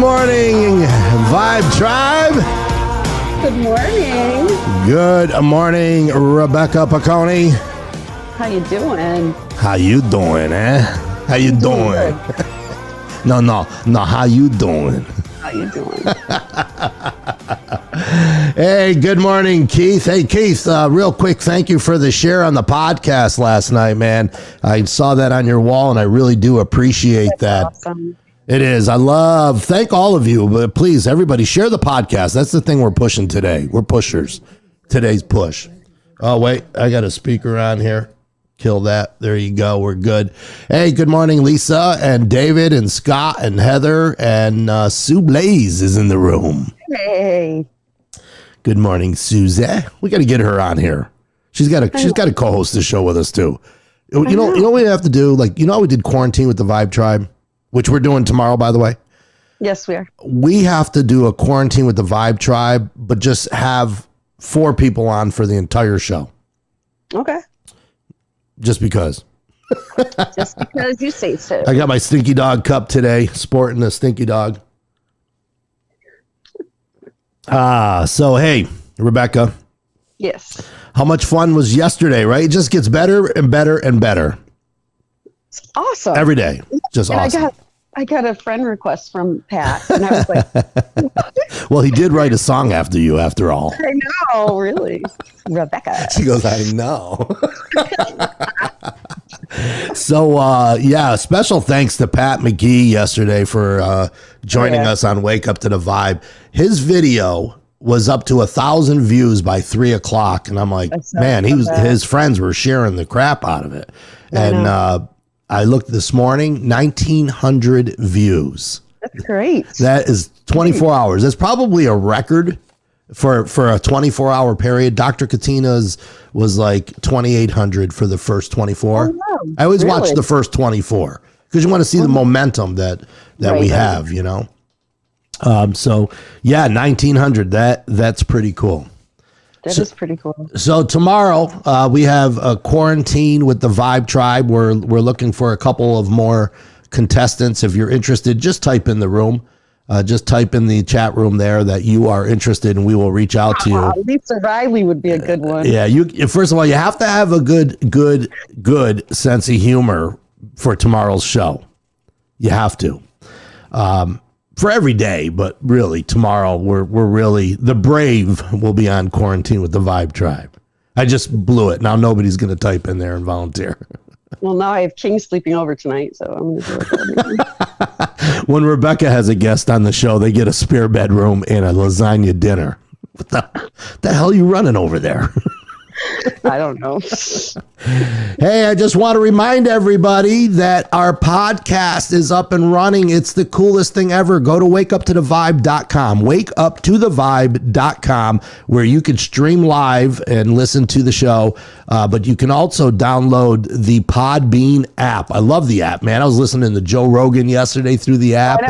morning, Vibe Tribe. Good morning. Good morning, Rebecca Piccone. How you doing? How you doing, eh? How you doing? No. How you doing? How you doing? Hey, good morning, Keith. Hey, Keith, real quick, thank you for the share on the podcast last night, man. I saw that on your wall, and I really do appreciate that. Awesome. It is. Thank all of you, but please, everybody, share the podcast. That's the thing we're pushing today. We're pushers. Today's push. Oh, wait, I got a speaker on here. Kill that. There you go. We're good. Hey, good morning, Lisa and David and Scott and Heather and Sue Blaze is in the room. Hey. Good morning, Susie. We got to get her on here. She's got to co-host the show with us too. You know what we have to do? Like, how we did quarantine with the Vibe Tribe, which we're doing tomorrow, by the way. Yes, we are. We have to do a quarantine with the Vibe Tribe, but just have 4 people on for the entire show. Okay. Just because. Just because you say so. I got my Stinky Dog cup today, sporting the Stinky Dog. So hey, Rebecca. Yes. How much fun was yesterday, right? It just gets better and better and better. It's awesome. Every day. Just and awesome. I got a friend request from Pat, and I was like, well, he did write a song after you, after all. I know, really. Rebecca. She goes, I know. So, special thanks to Pat McGee yesterday for joining us on Wake Up to the Vibe. His video was up to 1,000 views by 3:00. And I'm like, man, his friends were sharing the crap out of it. And I looked this morning, 1,900 views. That's great. That is 24 hours. That's probably a record for a 24-hour period. Dr. Katina's was like 2,800 for the first 24. Oh, wow. I always watch the first 24 because you want to see the momentum that we have, So 1,900. That's pretty cool. That is pretty cool. So tomorrow we have a quarantine with the Vibe Tribe. We're looking for a couple of more contestants. If you're interested, just type in the room. Just type in the chat room there that you are interested, and we will reach out to you. Lisa Riley would be a good one. Yeah, first of all, you have to have a good sense of humor for tomorrow's show. You have to. For every day, but really tomorrow we're really, the brave will be on quarantine with the Vibe Tribe. I just blew it. Now nobody's going to type in there and volunteer. Well, now I have King sleeping over tonight, so I'm going to do it. When Rebecca has a guest on the show, they get a spare bedroom and a lasagna dinner. What the hell are you running over there? I don't know. Hey, I just want to remind everybody that our podcast is up and running. It's the coolest thing ever. Go to wakeuptothevibe.com, wakeuptothevibe.com, where you can stream live and listen to the show. But you can also download the Podbean app. I love the app, man. I was listening to Joe Rogan yesterday through the app.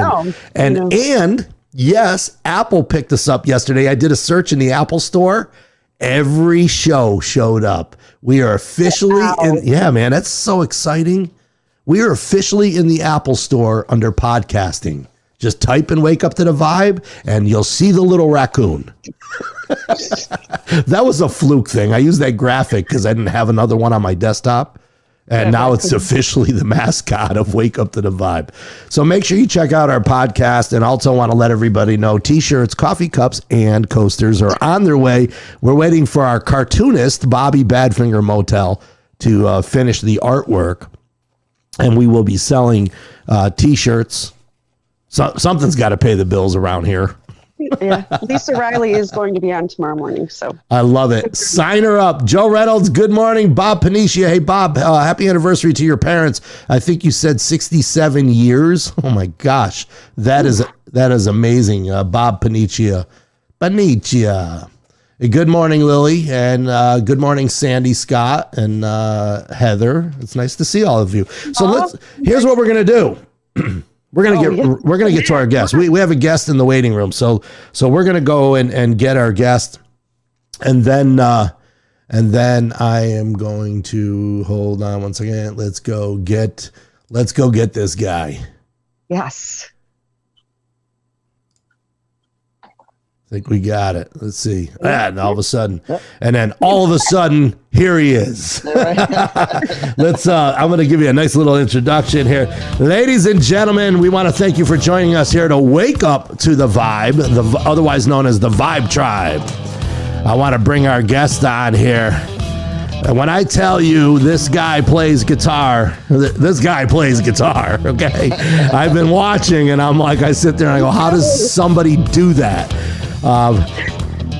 And yes, Apple picked us up yesterday. I did a search in the Apple store. Every show showed up. We are officially man, that's so exciting. We are officially in the Apple store under podcasting. Just type and Wake Up to the Vibe and you'll see the little raccoon. That was a fluke thing. I used that graphic because I didn't have another one on my desktop. And now it's officially the mascot of Wake Up to the Vibe. So make sure you check out our podcast, and also want to let everybody know T-shirts, coffee cups, and coasters are on their way. We're waiting for our cartoonist, Bobby Badfinger Motel, to finish the artwork, and we will be selling T-shirts. So, something's got to pay the bills around here. Yeah, Lisa Riley is going to be on tomorrow morning. So I love it. Sign her up. Joe Reynolds, good morning. Bob Panicia. Hey, Bob, happy anniversary to your parents. I think you said 67 years. Oh, my gosh. That is amazing. Bob Panicia. Hey, good morning, Lily. And good morning, Sandy, Scott, and Heather. It's nice to see all of you. So here's what we're going to do. We're gonna get to our guest. We have a guest in the waiting room, so we're gonna go and get our guest, and then I am going to hold on one second. Let's go get this guy. Yes. I think we got it. Let's see. And all of a sudden, and then all of a sudden, here he is. Let's. I'm going to give you a nice little introduction here, ladies and gentlemen. We want to thank you for joining us here to wake up to the vibe, otherwise known as the Vibe Tribe. I want to bring our guest on here. And when I tell you this guy plays guitar, okay? I've been watching, and I'm like, I sit there and I go, how does somebody do that?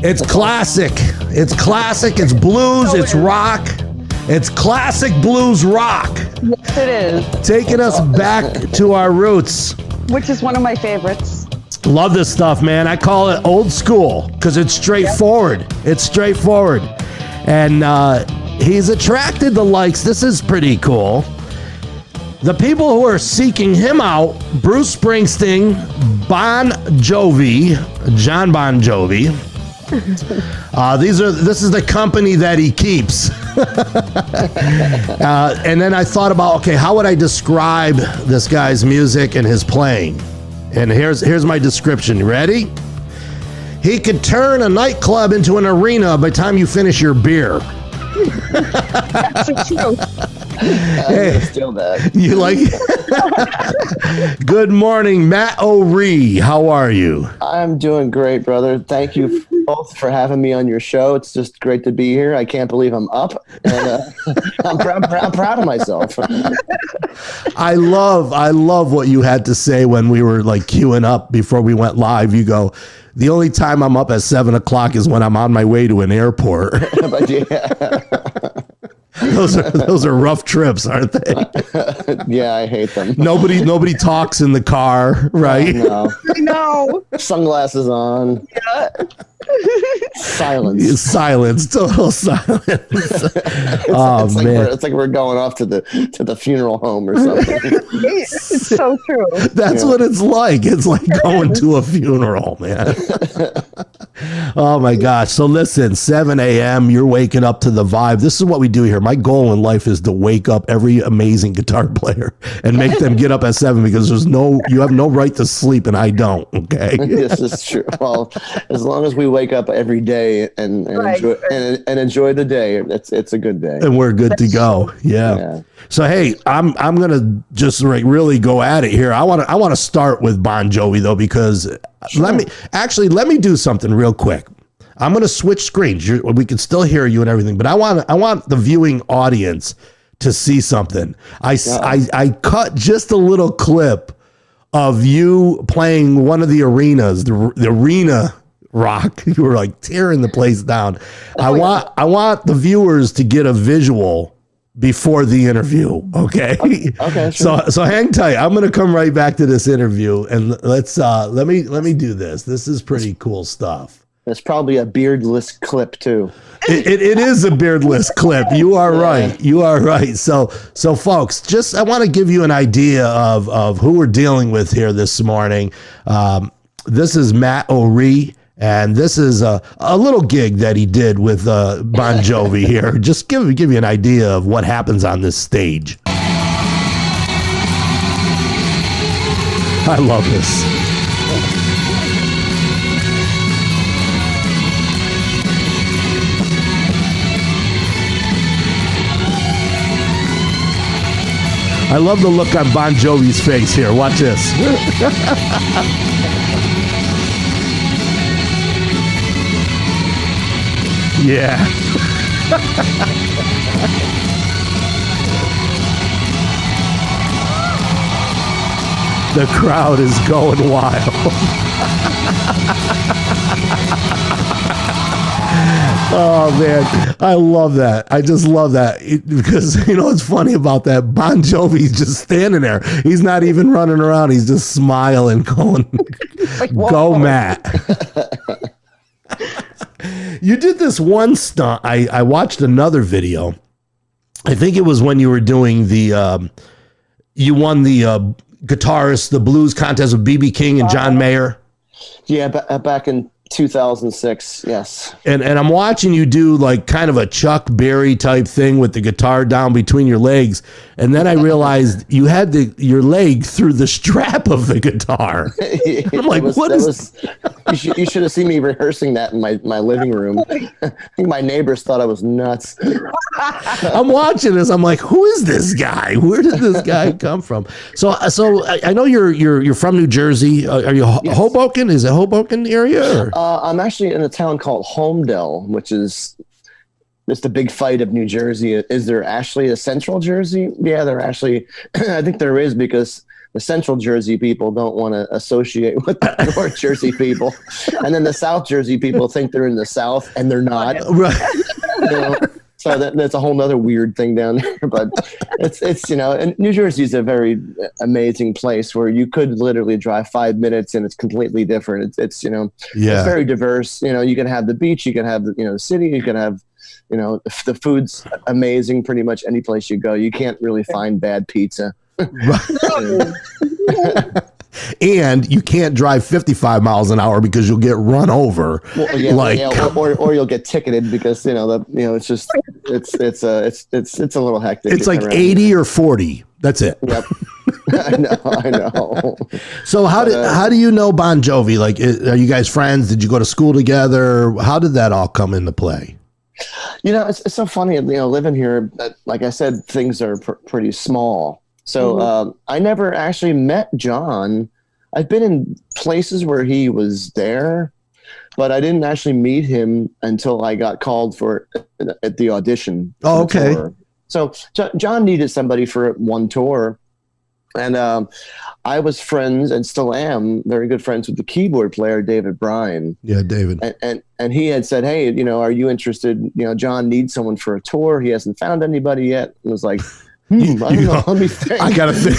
It's classic. It's classic. It's blues. It's rock. It's classic blues rock. Yes, it is. Taking us back to our roots. Which is one of my favorites. Love this stuff, man. I call it old school because it's straightforward. Yep. It's straightforward. And he's attracted the likes. This is pretty cool. The people who are seeking him out, Bruce Springsteen, John Bon Jovi. This is the company that he keeps. And then I thought about, okay, how would I describe this guy's music and his playing? And here's my description. Ready? He could turn a nightclub into an arena by the time you finish your beer. That's true. Hey, still that. You like it? Good morning, Matt O'Ree. How are you? I'm doing great, brother. Thank you both for having me on your show. It's just great to be here. I can't believe I'm up, and I'm proud of myself. I love what you had to say when we were like queuing up before we went live. You go, the only time I'm up at 7 o'clock is when I'm on my way to an airport. But yeah. Those are rough trips, aren't they? Yeah, I hate them. Nobody talks in the car, right? No. I know. Sunglasses on. Yeah. Silence. Total silence. It's like we're going off to the funeral home or something. It's so true. That's what it's like. It's like going to a funeral, man. Oh my gosh. So listen, 7 a.m., you're waking up to the vibe. This is what we do here. My goal in life is to wake up every amazing guitar player and make them get up at 7 because you have no right to sleep and I don't. Okay. This is true. Well, as long as we wake up every day and enjoy the day, it's a good day. And we're good to go. Yeah. So hey, I'm gonna just really go at it here. I want to start with Bon Jovi though, because let me do something real quick. I'm gonna switch screens. We can still hear you and everything, but I want the viewing audience to see something. I cut just a little clip of you playing one of the arenas, the arena rock. You were like tearing the place down. I want the viewers to get a visual before the interview. Okay. Okay. Sure. So hang tight. I'm going to come right back to this interview and let's let me do this. This is pretty cool stuff. It's probably a beardless clip too. It is a beardless clip. You are right. You are right. So folks, I want to give you an idea of who we're dealing with here this morning. This is Matt O'Ree. And this is a little gig that he did with Bon Jovi here. Just give you an idea of what happens on this stage. I love this. I love the look on Bon Jovi's face here. Watch this. Yeah. The crowd is going wild. Oh man, I love that. I just love that because what's funny about that? Bon Jovi's just standing there. He's not even running around. He's just smiling, going, like, "Go, Matt." You did this one stunt. I watched another video. I think it was when you were doing you won the guitarist, the blues contest with B.B. King and John Mayer. Yeah, back in 2006. Yes. And I'm watching you do like kind of a Chuck Berry type thing with the guitar down between your legs. And then I realized you had your leg through the strap of the guitar. I'm like, You should have seen me rehearsing that in my living room. I think my neighbors thought I was nuts. I'm watching this. I'm like, who is this guy? Where did this guy come from? So I know you're from New Jersey. Are you Hoboken? Is it Hoboken area? Or? I'm actually in a town called Homedale, which is just the big fight of New Jersey. Is there actually a Central Jersey? Yeah, there actually. I think there is, because the Central Jersey people don't want to associate with the North Jersey people, and then the South Jersey people think they're in the South and they're not. Right. You know? So that's a whole nother weird thing down there. But it's and New Jersey is a very amazing place where you could literally drive 5 minutes and it's completely different. It's very diverse. You can have the beach, you can have the city, you can have the food's amazing. Pretty much any place you go, you can't really find bad pizza. Right. And you can't drive 55 miles an hour because you'll get run over. Or you'll get ticketed because it's just it's a little hectic. It's like 80 or 40. That's it. Yep. I know. So how do you know Bon Jovi? Like, are you guys friends? Did you go to school together? How did that all come into play? It's so funny. Living here, like I said, things are pretty small. So I never actually met John. I've been in places where he was there, but I didn't actually meet him until I got called at the audition. Oh, okay. Tour. So John needed somebody for one tour, and I was friends and still am very good friends with the keyboard player, David Bryan. Yeah, David. And he had said, hey, are you interested? John needs someone for a tour. He hasn't found anybody yet. And was like, I don't know. Let me think. I gotta think.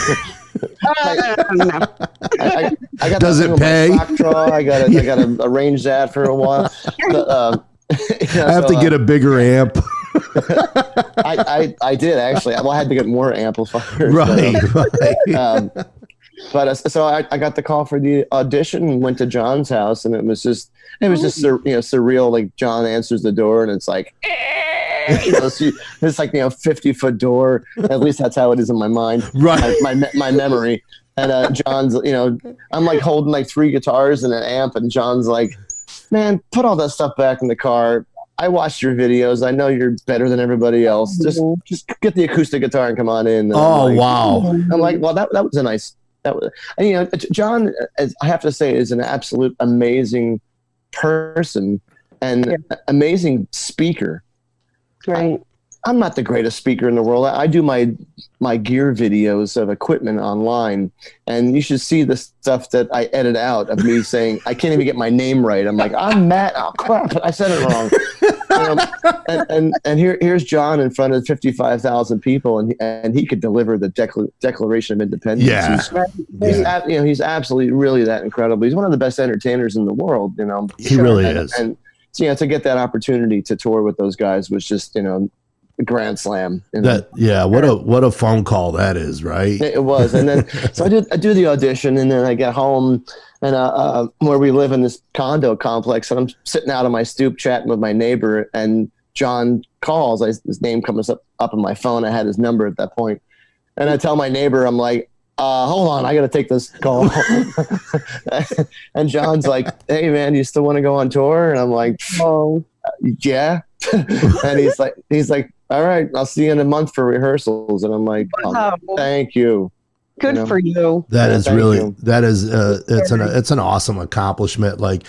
I got Does it pay? I gotta arrange that for a while. But, I have to get a bigger amp. I did actually. Well, I had to get more amplifiers. Right. So I got the call for the audition and went to John's house, and it was just surreal. Like, John answers the door, and it's like. It's like 50-foot door. At least that's how it is in my mind. Right. My memory. And John's, I'm like holding like 3 guitars and an amp, and John's like, man, put all that stuff back in the car. I watched your videos. I know you're better than everybody else. Just get the acoustic guitar and come on in. And wow. I'm like, well, that was a nice. And John, I have to say, is an absolute amazing person and amazing speaker. Right. I'm not the greatest speaker in the world. I do my gear videos of equipment online, and you should see the stuff that I edit out of me saying I can't even get my name right. I'm like, I'm Matt. Oh crap, I said it wrong. And here's John in front of 55,000 people, and he could deliver the Declaration of Independence. Yeah. He's absolutely really that incredible. He's one of the best entertainers in the world. He really is. And to get that opportunity to tour with those guys was just a grand slam. What a phone call that is, right? It was. And then so I do the audition, and then I get home, and where we live in this condo complex, and I'm sitting out on my stoop chatting with my neighbor, and John calls. His name comes up on my phone. I had his number at that point, and I tell my neighbor, I'm like, hold on, I got to take this call. And John's like, hey man, you still want to go on tour? And I'm like, oh yeah. And he's like, all right, I'll see you in a month for rehearsals. And I'm like, thank you. Good for you. That is really, that is, it's an awesome accomplishment. Like,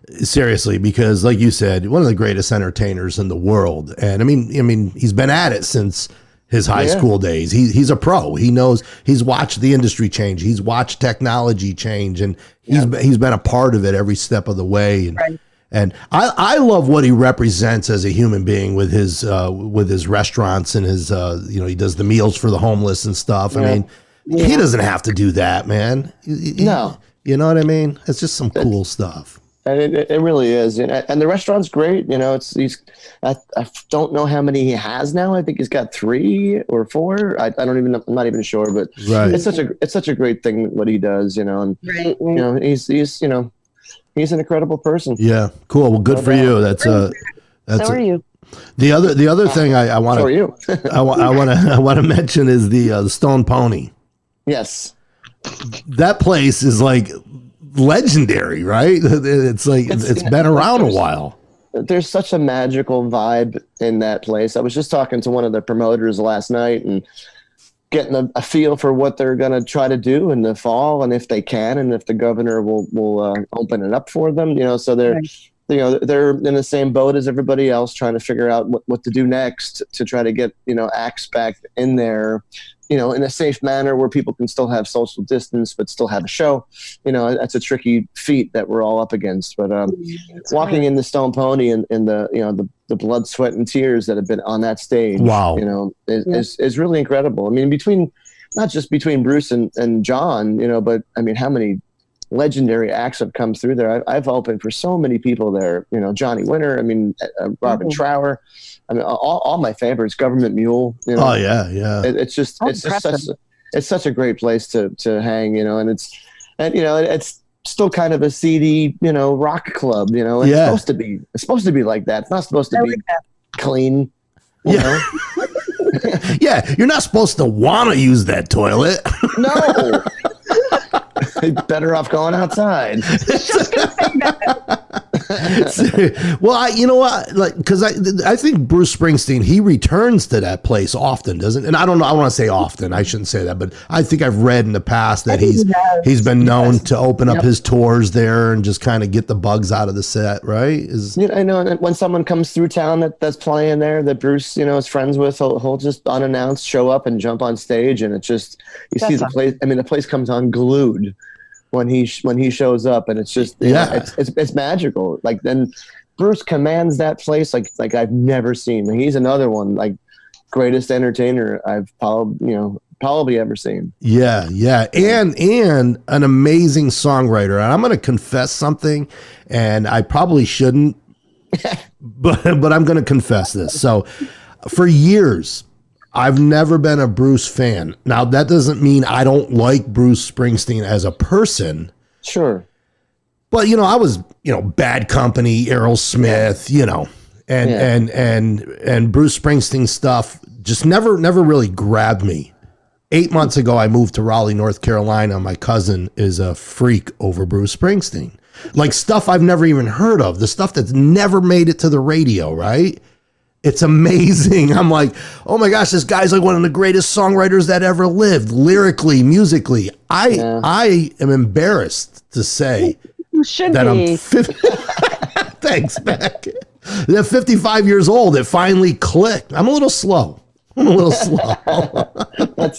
seriously, because like you said, one of the greatest entertainers in the world. And I mean, he's been at it since his high school days. He's a pro. He knows, he's watched the industry change. He's watched technology change, and he's been a part of it every step of the way. And, and I love what he represents as a human being with his restaurants and his, he does the meals for the homeless and stuff. I mean, he doesn't have to do that, man. No. You know what I mean? It's just some cool stuff. And it really is, and the restaurant's great. I don't know how many he has now. I think he's got 3 or 4. I don't even know. I'm not even sure, but it's such a great thing what he does. And he's he's an incredible person. Yeah, cool. Well, good for you. That's so are you. The other thing I want to I want to mention is the Stone Pony. Yes, that place is like legendary, right? It's like it's been around a while. There's such a magical vibe in that place. I was just talking to one of the promoters last night and getting a feel for what they're going to try to do in the fall, and if they can, and if the governor will open it up for them. So they're they're in the same boat as everybody else, trying to figure out what to do next to try to get acts back in there, in a safe manner where people can still have social distance but still have a show. That's a tricky feat that we're all up against. But walking in the Stone Pony and the blood, sweat, and tears that have been on that stage, wow, is really incredible. I mean, not just between Bruce and John, but I mean, how many legendary acts have come through there. I've opened for so many people there. Johnny Winter. I mean, Robin Trower. I mean, all my favorites. Government Mule. Oh yeah. It's such a great place to hang. And it's still kind of a seedy rock club. It's supposed to be like that. It's not supposed to be clean. Yeah. Yeah, you're not supposed to want to use that toilet. No. Better off going outside. Well, you know what? Because I think Bruce Springsteen, he returns to that place often, doesn't? And I don't know. I want to say often. I shouldn't say that, but I think I've read in the past that he's been known to open up his tours there and just kind of get the bugs out of the set. Right? I know. And when someone comes through town that's playing there that Bruce is friends with, he'll just unannounced show up and jump on stage, and it's just see the place. I mean, the place comes unglued when he shows up, and it's just it's magical. Like, then Bruce commands that place like I've never seen. He's another one, like, greatest entertainer I've probably ever seen. Yeah, and an amazing songwriter. And I'm going to confess something, and I probably shouldn't, but I'm going to confess this. So, for years, I've never been a Bruce fan. Now, that doesn't mean I don't like Bruce Springsteen as a person. Sure. But, I was, Bad Company, Aerosmith, and Bruce Springsteen stuff just never really grabbed me. 8 months ago, I moved to Raleigh, North Carolina. My cousin is a freak over Bruce Springsteen. Like, stuff I've never even heard of, the stuff that's never made it to the radio, right? It's amazing. I'm like, oh my gosh, this guy's like one of the greatest songwriters that ever lived, lyrically, musically. I am embarrassed to say that I'm 50. Thanks, Beck. That 55 years old, it finally clicked. I'm a little slow. That's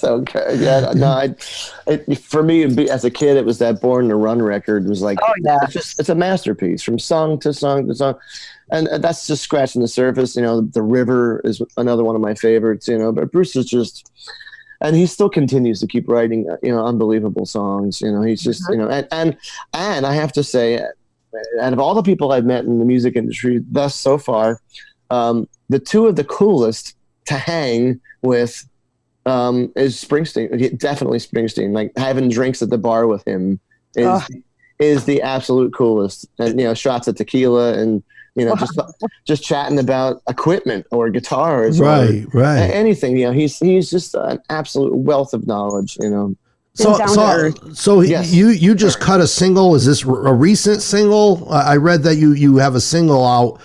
okay. Yeah, no, for me, as a kid, it was that Born to Run record. It was like, it's a masterpiece from song to song to song. And that's just scratching the surface. The River is another one of my favorites, but Bruce is just, and he still continues to keep writing, unbelievable songs. He's just, and I have to say, out of all the people I've met in the music industry thus so far, the two of the coolest to hang with is Springsteen. Definitely Springsteen. Like, having drinks at the bar with him is the absolute coolest. And, shots of tequila and, just chatting about equipment or guitars, right. Anything. He's just an absolute wealth of knowledge. So yes. You just cut a single. Is this a recent single? I read that you have a single out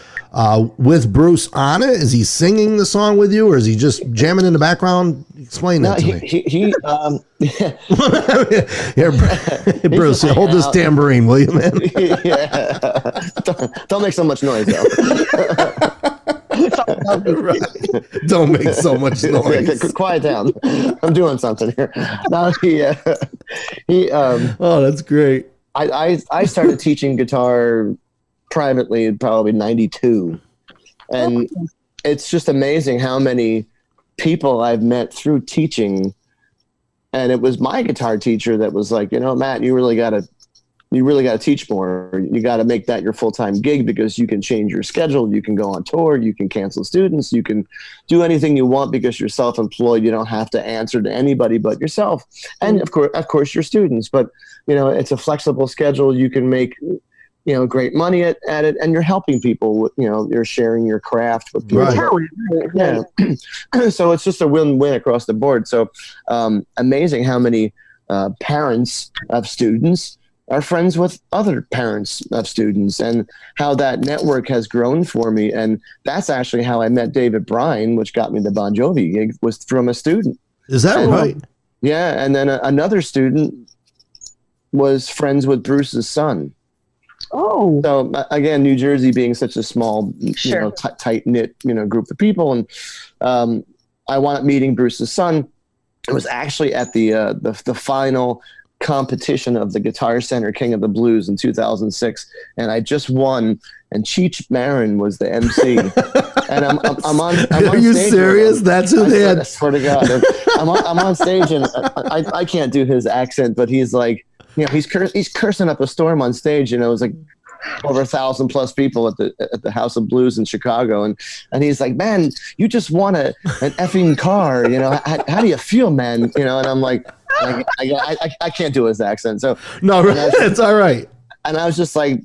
with Bruce on it. Is he singing the song with you, or is he just jamming in the background? Explain that to me. Here, Bruce, hold this tambourine, will you, man? Yeah. Don't make so much noise, though. Right. Don't make so much noise. Quiet down. I'm doing something here. No, oh, that's great. I started teaching guitar privately probably 92, and it's just amazing how many people I've met through teaching. And it was my guitar teacher that was like, Matt, you really got to teach more. You got to make that your full-time gig, because you can change your schedule. You can go on tour. You can cancel students. You can do anything you want because you're self-employed. You don't have to answer to anybody but yourself. And of course your students, but it's a flexible schedule. You can make, great money at it, and you're helping people. You're sharing your craft with people. Right. Yeah. So it's just a win-win across the board. So amazing how many parents of students are friends with other parents of students, and how that network has grown for me. And that's actually how I met David Bryan, which got me the Bon Jovi gig, was from a student. Is that right? Yeah. And then another student was friends with Bruce's son. Oh. So again, New Jersey being such a small, tight knit, group of people. And I wound up meeting Bruce's son. It was actually at the final competition of the Guitar Center King of the Blues in 2006, and I just won. And Cheech Marin was the MC, and I'm on. Are you serious? That's who they had. I swear to God, I'm on stage, and I can't do his accent, but he's like, he's cursing up a storm on stage. It was like over 1,000 plus people at the House of Blues in Chicago, and he's like, man, you just won an effing car. How do you feel, man? And I'm like. I can't do his accent, so no, it's all right. And I was just like,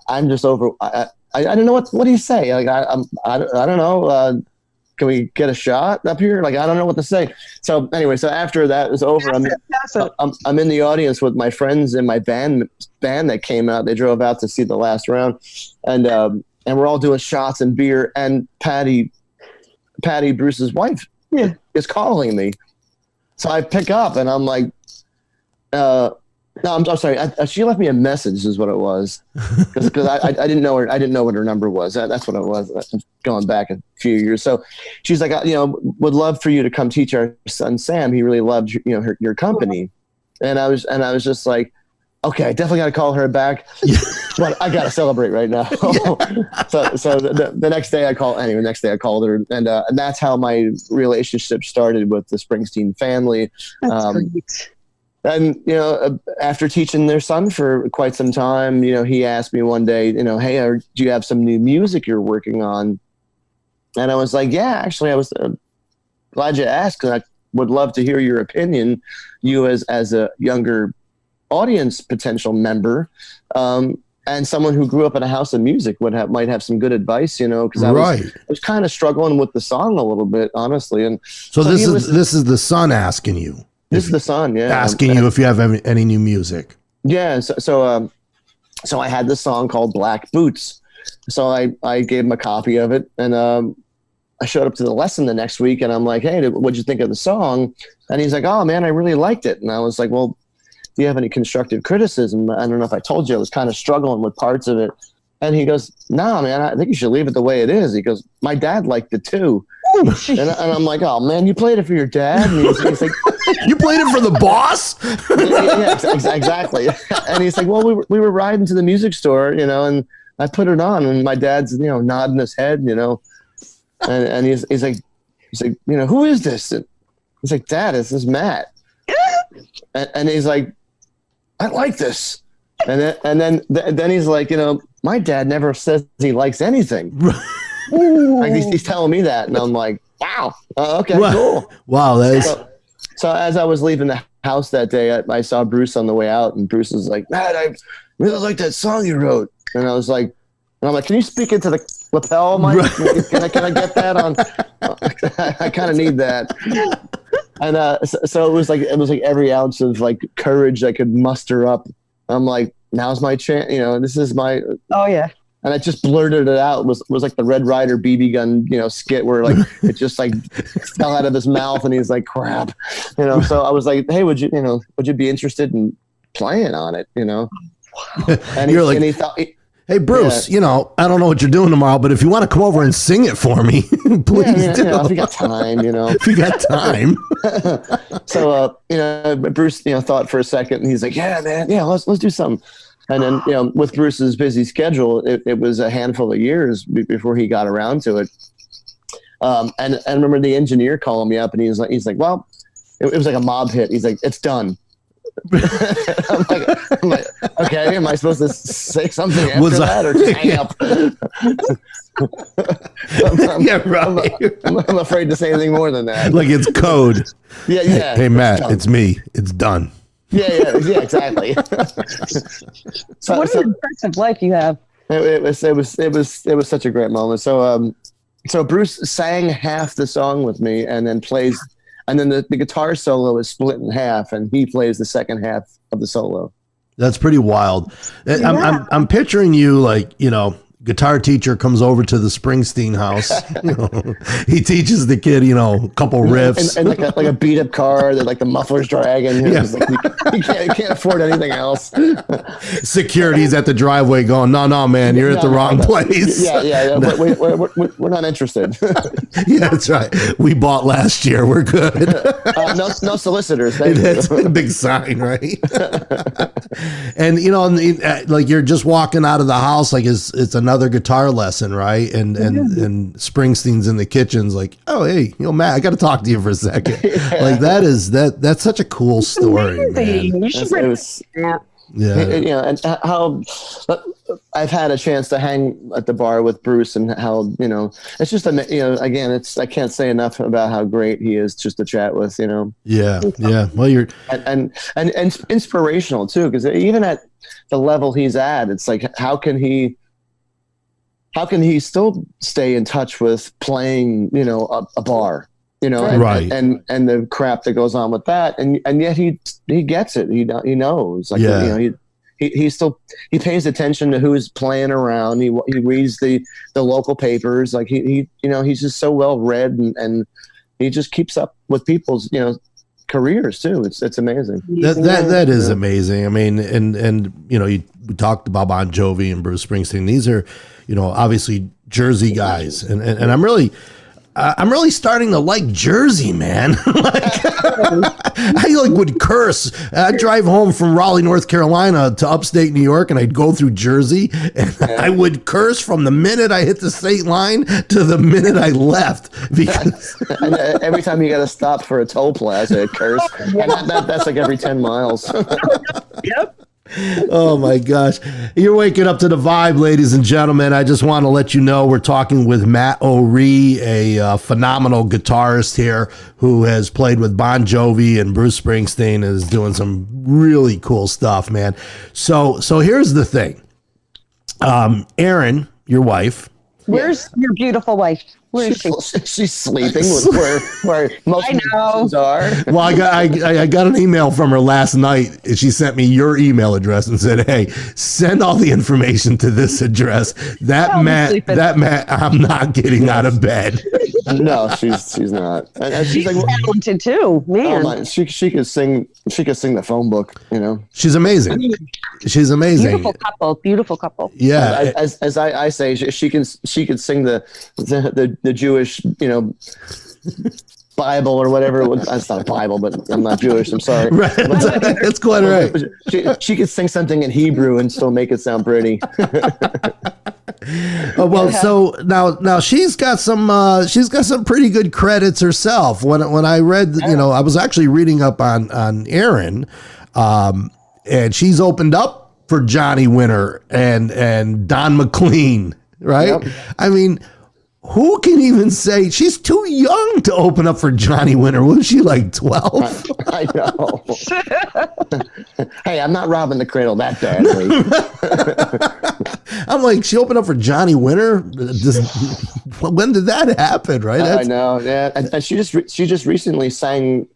I'm just over. I don't know what do you say? Like I don't know. Can we get a shot up here? Like I don't know what to say. So anyway, so after that was over, I'm in the audience with my friends in my band that came out. They drove out to see the last round, and we're all doing shots and beer. And Patty, Bruce's wife, is calling me. So I pick up and I'm like, no, I'm sorry. She left me a message, is what it was, because I didn't know her. I didn't know what her number was. That's what it was. Going back a few years. So she's like, would love for you to come teach our son Sam. He really loved your company. And I was just like, okay, I definitely got to call her back. But I got to celebrate right now. So the next day I called. Anyway, next day I called her, and that's how my relationship started with the Springsteen family. That's great. And after teaching their son for quite some time, he asked me one day, hey, do you have some new music you're working on? And I was like, yeah, actually, I was glad you asked, because I would love to hear your opinion. You as a younger audience potential member, and someone who grew up in a house of music might have some good advice, because I was kind of struggling with the song a little bit, honestly. And so this is the son asking you. This is the son, yeah, asking you if you have any new music. Yeah, so I had this song called Black Boots. So I gave him a copy of it, and I showed up to the lesson the next week, and I'm like, hey, what'd you think of the song? And he's like, oh man, I really liked it. And I was like, well, do you have any constructive criticism? I don't know if I told you I was kind of struggling with parts of it. And he goes, no, man, I think you should leave it the way it is. He goes, my dad liked it too. And I'm like, oh man, you played it for your dad? And he's like, you played it for the boss? Yeah, exactly. And he's like, well, we were riding to the music store, and I put it on, and my dad's, nodding his head, and he's like, who is this? And he's like, Dad, this is Matt. And he's like, I like this. And then he's like, my dad never says he likes anything. Like he's telling me that, and I'm like, wow, okay, cool. Wow, so as I was leaving the house that day, I saw Bruce on the way out, and Bruce was like, Matt, I really like that song you wrote. And I was like, can you speak into the lapel mic? Can I get that on? I kind of need that. And so it was like every ounce of like courage I could muster up. I'm like, now's my chance. This is my. Oh yeah. And I just blurted it out. It was like the Red Ryder BB gun, skit where like it just like fell out of his mouth, and he's like, crap, So I was like, hey, would you be interested in playing on it, And he thought. Hey, Bruce, I don't know what you're doing tomorrow, but if you want to come over and sing it for me, please do. If you got time, If you got time. So, Bruce, thought for a second, and he's like, yeah, man, yeah, let's do something. And then, with Bruce's busy schedule, it was a handful of years before he got around to it. And I remember the engineer calling me up, and he's like, well, it was like a mob hit. He's like, it's done. I'm like, okay, am I supposed to say something after that or just hang up? I'm afraid to say anything more than that. Like it's code. Yeah. Hey Matt, it's me. It's done. Yeah, exactly. So what an impressive life you have. It was such a great moment. So Bruce sang half the song with me, and then plays. And then the guitar solo is split in half, and he plays the second half of the solo. That's pretty wild. Yeah. I'm picturing you like, guitar teacher comes over to the Springsteen house. He teaches the kid, a couple riffs. And like a beat up car that like the muffler's dragging. Yeah. Like, you can't afford anything else. Security's at the driveway going, no, man, you're at the wrong place. Yeah. We're not interested. Yeah, that's right. We bought last year. We're good. No solicitors. That's a big sign, right? And, like you're just walking out of the house, like it's another guitar lesson, right? And Springsteen's in the kitchen's like, oh, hey, Matt, I got to talk to you for a second. Like that's such a cool story, man. You should bring that. Yeah. And how I've had a chance to hang at the bar with Bruce, and how, it's just, again, I can't say enough about how great he is just to chat with, Yeah. Well, you're and inspirational too, because even at the level he's at, it's like, how can he still stay in touch with playing, a bar, Right. and the crap that goes on with that, and yet he gets it. He knows, like, he pays attention to who's playing around. He reads the local papers. Like he's just so well read, and he just keeps up with people's careers too. It's amazing. That is amazing. I mean, and we talked about Bon Jovi and Bruce Springsteen. These are, obviously Jersey guys, and I'm really starting to like Jersey, man. I would curse. I'd drive home from Raleigh, North Carolina to upstate New York, and I'd go through Jersey, and I would curse from the minute I hit the state line to the minute I left. Because and every time you got to stop for a toll plaza, it curse. And that's like every 10 miles. Yep. Oh my gosh. You're waking up to the vibe, ladies and gentlemen. I just want to let you know we're talking with Matt O'Ree, a phenomenal guitarist here who has played with Bon Jovi and Bruce Springsteen and is doing some really cool stuff, man. So here's the thing. Erin, your wife. Where's your beautiful wife? Where is she? She's sleeping where most musicians are. Well, I got an email from her last night. She sent me your email address and said, "Hey, send all the information to this address." That meant I'm not getting out of bed. No, she's not. And she's like talented too, man. Oh, she could sing. She could sing the phone book. She's amazing. She's amazing. Beautiful couple. Yeah. As I say, she could sing the Jewish, Bible or whatever. That's not a Bible, but I'm not Jewish. I'm sorry. Right. That's quite right. She could sing something in Hebrew and still make it sound pretty. Oh, well, so now she's got some pretty good credits herself. When I read, I was actually reading up on Erin, and she's opened up for Johnny Winter and Don McLean, right? Yep. I mean, who can even say she's too young to open up for Johnny Winter? Was she like 12? I know. Hey, I'm not robbing the cradle that badly. I'm like, she opened up for Johnny Winter? When did that happen, right? I know, yeah. And she just recently sang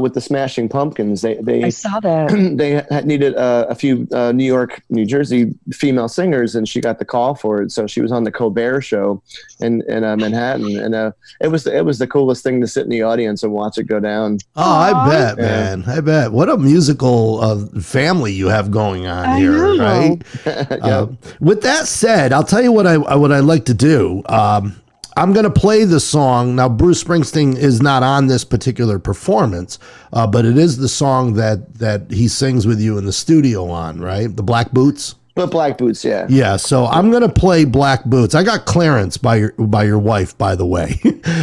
with the Smashing Pumpkins. I saw that. They had needed a few New York, New Jersey female singers, and she got the call for it. So she was on the Colbert Show in Manhattan, and it was the coolest thing to sit in the audience and watch it go down. Oh, I bet, man. I bet. What a musical family you have going on here, right? With that said, I'll tell you what I'd like to do. I'm going to play the song. Now, Bruce Springsteen is not on this particular performance, but it is the song that he sings with you in the studio on, right? The Black Boots? The Black Boots, yeah. Yeah, so I'm going to play Black Boots. I got clearance by your wife, by the way.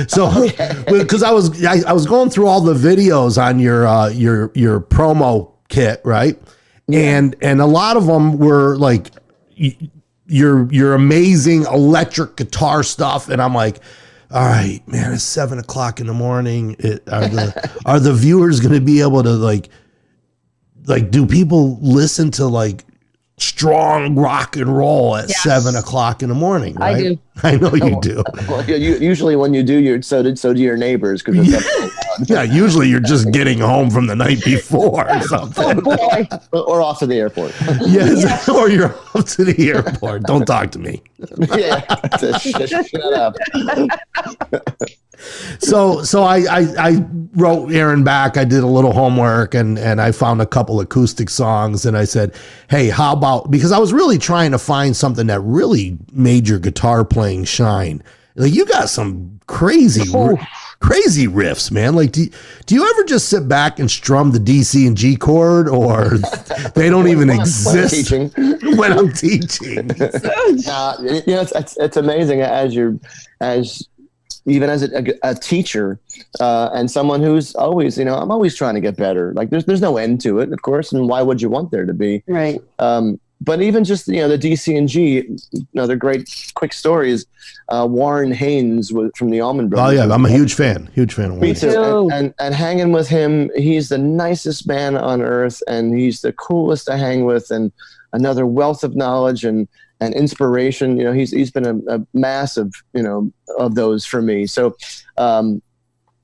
So, because I was going through all the videos on your promo kit, right? Yeah. And a lot of them were like your amazing electric guitar stuff, and I'm like, all right, man, it's 7:00 in the morning. Are the viewers going to be able to like do people listen to like strong rock and roll at 7:00 in the morning? Right? I do. I know you do. Well, usually when you do, so do your neighbors, because it's Yeah, usually you're just getting home from the night before or something. Oh boy. or off to the airport. Yes, or you're off to the airport. Don't talk to me. Yeah, shut up. So I wrote Aaron back. I did a little homework and I found a couple acoustic songs and I said, hey, how about, because I was really trying to find something that really made your guitar playing shine. Like you got some crazy riffs, man. Like, do you ever just sit back and strum the D, C, and G chord, or they don't even exist when I'm teaching? It's amazing as even as a teacher and someone who's always, I'm always trying to get better. Like there's no end to it, of course, and why would you want there to be? Right. But even just the D, C, and G, they're great quick stories. Warren Haynes from the Allman Brothers. Oh yeah, I'm a huge fan of Warren. Me too. And hanging with him, he's the nicest man on earth, and he's the coolest to hang with, and another wealth of knowledge and inspiration. He's been a massive of those for me. So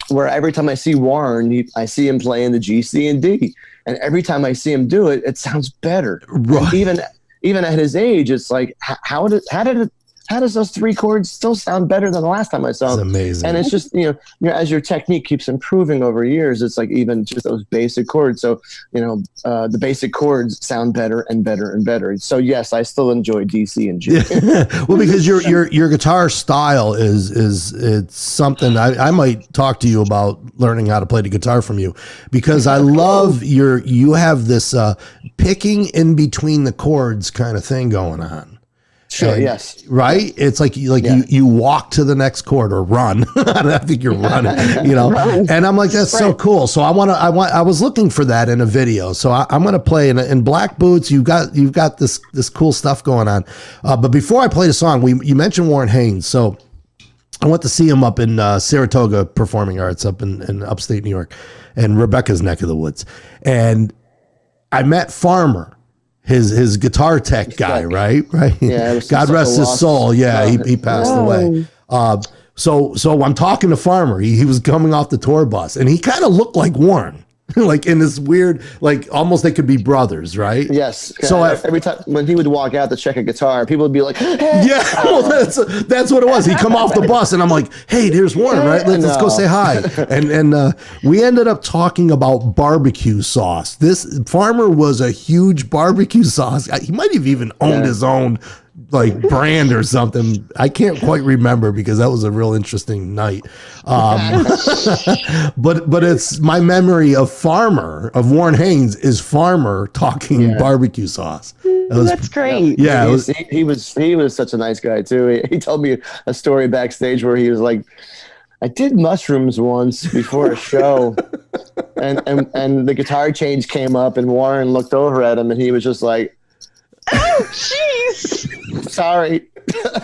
where every time I see Warren, I see him playing the G, C, and D. And every time I see him do it, it sounds better. Right. Even at his age, it's like, how does those three chords still sound better than the last time I saw them? It's amazing. And it's just, as your technique keeps improving over years, it's like even just those basic chords. So, the basic chords sound better and better and better. So yes, I still enjoy D, C, and G. Well, because your guitar style is it's something I might talk to you about learning how to play the guitar from you, because I love you have this picking in between the chords kind of thing going on. Sure. And, yes. Right. It's like you walk to the next chord or run. I think you're running, Run. and I'm like, that's so cool. So I was looking for that in a video. So I'm going to play in Black Boots. You've got this cool stuff going on. But before I play the song, you mentioned Warren Haynes. So I went to see him up in Saratoga Performing Arts up in upstate New York, and Rebecca's neck of the woods. And I met Farmer, his guitar tech guy, right? Yeah. God rest his soul. Yeah, he passed away. So I'm talking to Farmer. He was coming off the tour bus, and he kind of looked like Warren. Like in this weird, like almost they could be brothers, right? Yes. So every time when he would walk out to check a guitar, people would be like, hey. Yeah, well, that's what it was. He'd come off the bus, and I'm like, hey, there's Warren, right? Let's go say hi. And we ended up talking about barbecue sauce. This Farmer was a huge barbecue sauce. He might have even owned his own like brand or something. I can't quite remember because that was a real interesting night. But it's my memory of Warren Haynes is Farmer talking barbecue sauce. That's great. Yeah. He was such a nice guy too. He told me a story backstage where he was like, I did mushrooms once before a show and the guitar change came up and Warren looked over at him and he was just like, oh, jeez. Sorry.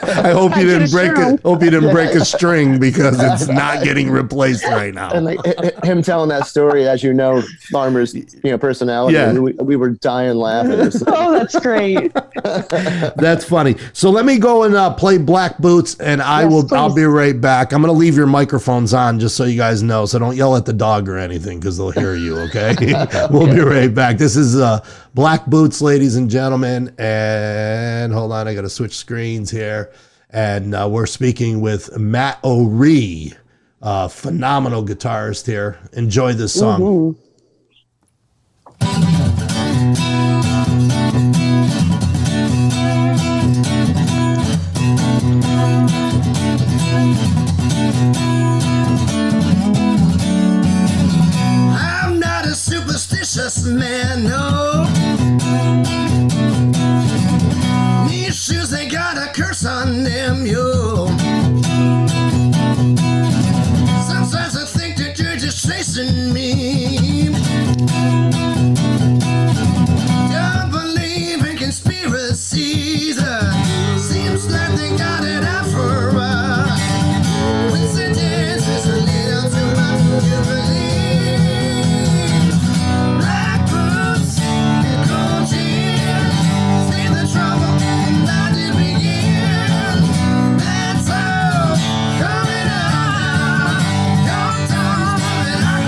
I hope you didn't break it. Hope you didn't break a string because it's not getting replaced right now. And like him telling that story, as you know, Farmer's personality. Yeah. We were dying laughing. Oh, that's great. That's funny. So let me go and play Black Boots, and I'll be right back. I'm going to leave your microphones on just so you guys know. So don't yell at the dog or anything because they'll hear you. Okay. We'll be right back. This is Black Boots, ladies and gentlemen. And hold on, I got to switch screens here. And we're speaking with Matt O'Ree, phenomenal guitarist here. Enjoy this song. Mm-hmm. I'm not a superstitious man, no. These shoes, they got a curse on them, yo. Sometimes I think that you're just chasing me. Don't believe in conspiracies. Seems like they got it out for us. Coincidence is a little too much for you to believe. Black boots and gold jeans, see the trouble and not to begin. That's all coming out. Your tongue's moving, I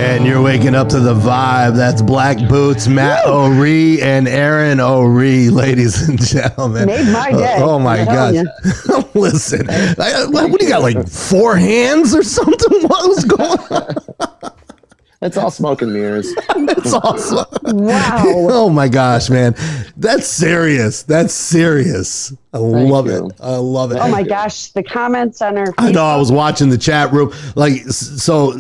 And you're waking up to the vibe. That's Black Boots, Matt O'Ree, and Aaron O'Ree, ladies and gentlemen. Made my day. Oh my gosh. Listen, what do you got, like 4 hands or something? What was going on? It's all smoke and mirrors. It's awesome. Wow. Oh my gosh, man. That's serious. That's serious. I love it. I love it. Oh my gosh. The comments on our I know, I was watching the chat room. Like, so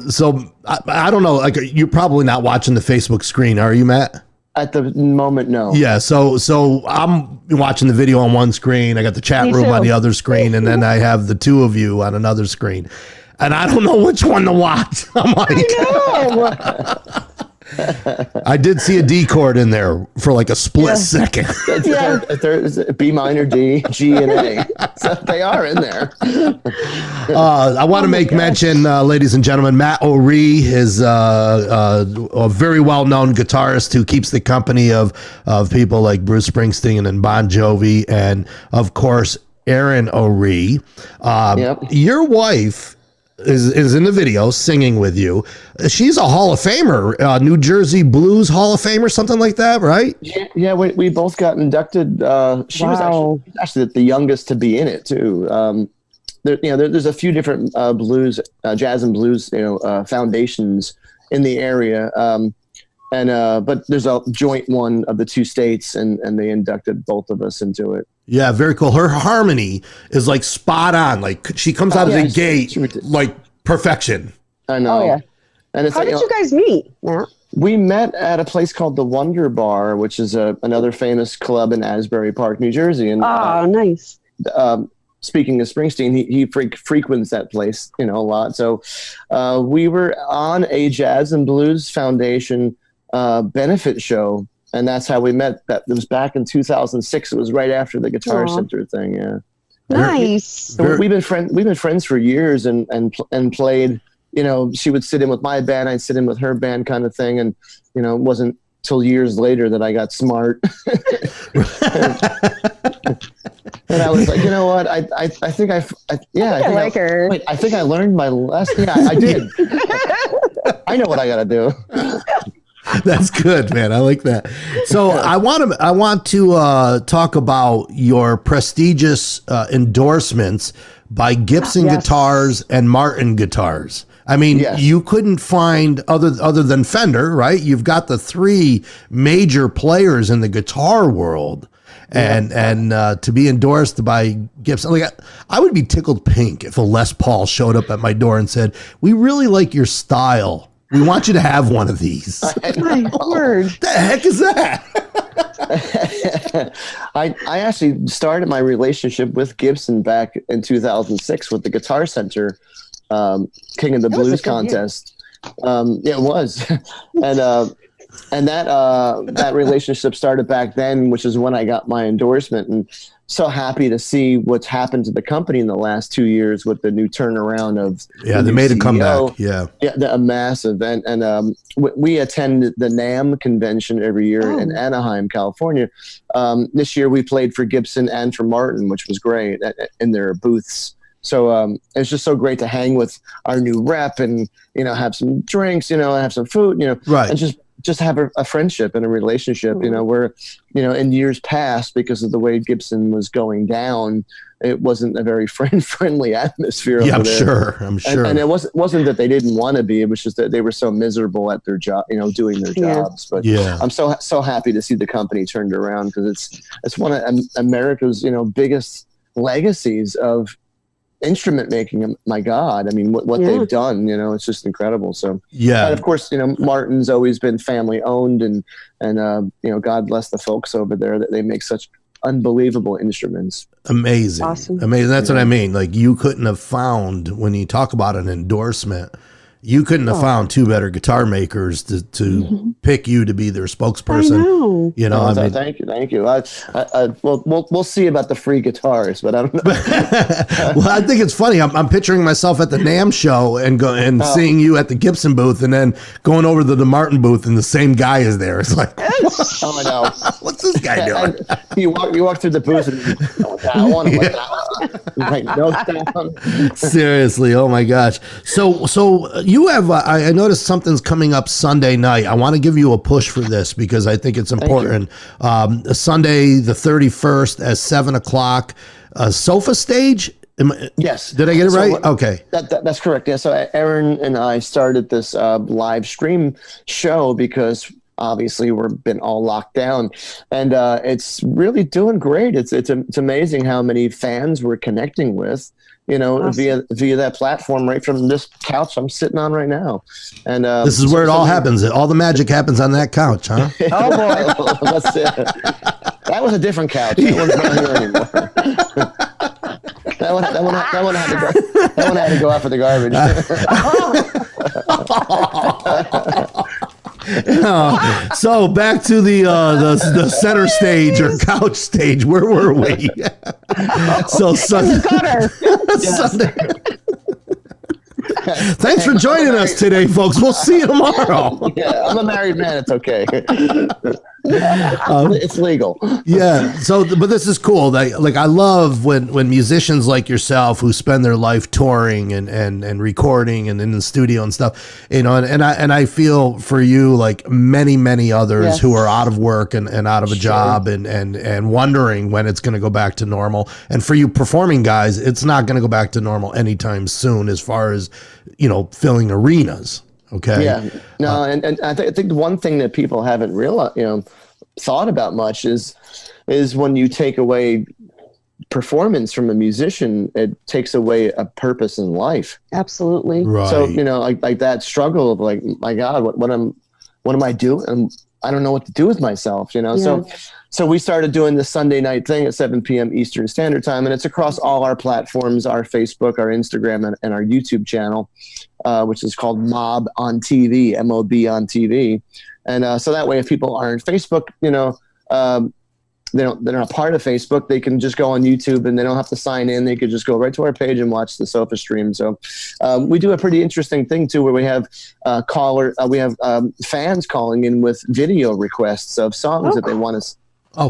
I don't know. Like, you're probably not watching the Facebook screen, are you, Matt? At the moment, no. Yeah. So I'm watching the video on one screen. I got the chat room on the other screen, and then I have the two of you on another screen. And I don't know which one to watch. I'm like, I did see a D chord in there for like a split second. There's B minor, D, G, and A. So they are in there. I want to make mention, ladies and gentlemen, Matt O'Ree is a very well-known guitarist who keeps the company of people like Bruce Springsteen and Bon Jovi, and of course, Aaron O'Ree. Your wife is in the video singing with you. She's a Hall of Famer, New Jersey Blues Hall of Famer, something like that, right? Yeah, we both got inducted. She was actually the youngest to be in it too. There's a few different blues, jazz and blues, foundations in the area. But there's a joint one of the two states, and they inducted both of us into it. Yeah, very cool. Her harmony is like spot on. Like she comes out of the gate like perfection. I know. Oh, yeah. And it's How did you guys meet, Matt? We met at a place called the Wonder Bar, which is another famous club in Asbury Park, New Jersey. And nice. Speaking of Springsteen, he frequents that place, a lot. So we were on a Jazz and Blues Foundation benefit show, and that's how we met. That was back in 2006. It was right after the Guitar Center thing. Yeah, nice. So we've been friends for years, and played. She would sit in with my band, I'd sit in with her band, kind of thing. And it wasn't till years later that I got smart. And I was like, you know what? I think I like her. Wait, I think I learned my lesson. Yeah, I did. I know what I got to do. That's good, man. I like that. So I want to talk about your prestigious endorsements by Gibson guitars and Martin guitars. I mean, you couldn't find other than Fender, right? You've got the 3 major players in the guitar world, and to be endorsed by Gibson, like I would be tickled pink if a Les Paul showed up at my door and said, "We really like your style. We want you to have one of these." My word. The heck is that? I actually started my relationship with Gibson back in 2006 with the Guitar Center King of the Blues contest. It was. And that relationship started back then, which is when I got my endorsement. And so happy to see what's happened to the company in the last 2 years with the new turnaround of they made a comeback. A massive. And we attend the NAMM convention every year in Anaheim, California. This year we played for Gibson and for Martin, which was great in their booths. So it's just so great to hang with our new rep and have some drinks, and have some food, and just have a friendship and a relationship, where, in years past, because of the way Gibson was going down, it wasn't a very friendly atmosphere. Yeah, I'm sure. And it wasn't that they didn't want to be, it was just that they were so miserable at their job, doing their jobs. But I'm so happy to see the company turned around, because it's one of America's, biggest legacies of instrument making. My God, I mean, what they've done, it's just incredible. So and of course, Martin's always been family owned, and God bless the folks over there that they make such unbelievable instruments. Amazing. Awesome. Amazing. That's what I mean. Like, you couldn't have found, when you talk about an endorsement, you couldn't have found 2 better guitar makers to pick you to be their spokesperson. I know. I mean, thank you. We'll see about the free guitars, but I don't know. Well, I think it's funny. I'm picturing myself at the NAMM show and seeing you at the Gibson booth, and then going over to the Martin booth, and the same guy is there. It's like, I know. What's this guy doing? You walk through the booth and I want to write notes down. Seriously, oh my gosh. So you have, I noticed something's coming up Sunday night. I want to give you a push for this because I think it's important. Sunday, the 31st at 7:00, Sofa Stage. Yes. Did I get it right? Okay. That's correct. Yeah. So Aaron and I started this live stream show because obviously we've been all locked down, and it's really doing great. It's amazing how many fans we're connecting with, awesome. via that platform, right from this couch I'm sitting on right now. And this is where it all happens. All the magic happens on that couch, huh? Oh boy. That's it. That was a different couch. That one's not here anymore. That one had to go out for the garbage. So back to the center stage or couch stage. Where were we? So Sunday. Thanks for joining us today, folks. We'll see you tomorrow. Yeah, I'm a married man. It's okay. It's legal. Yeah. So, but this is cool. Like I love when musicians like yourself who spend their life touring and recording and in the studio and stuff, and I feel for you like many others who are out of work and out of a job and wondering when it's going to go back to normal. And for you performing guys, it's not going to go back to normal anytime soon as far as, filling arenas. Okay. Yeah. No, and I think the one thing that people haven't realized, thought about much is when you take away performance from a musician, it takes away a purpose in life. Absolutely. Right. So, like that struggle of like, my God, what am I doing? I don't know what to do with myself, So we started doing the Sunday night thing at 7 p.m. Eastern Standard Time, and it's across all our platforms, our Facebook, our Instagram, and our YouTube channel, which is called Mob on TV, MOB on TV. And so that way, if people aren't Facebook, they're not part of Facebook, they can just go on YouTube and they don't have to sign in. They could just go right to our page and watch the Sofa stream. So we do a pretty interesting thing too, where we have fans calling in with video requests of songs that they want us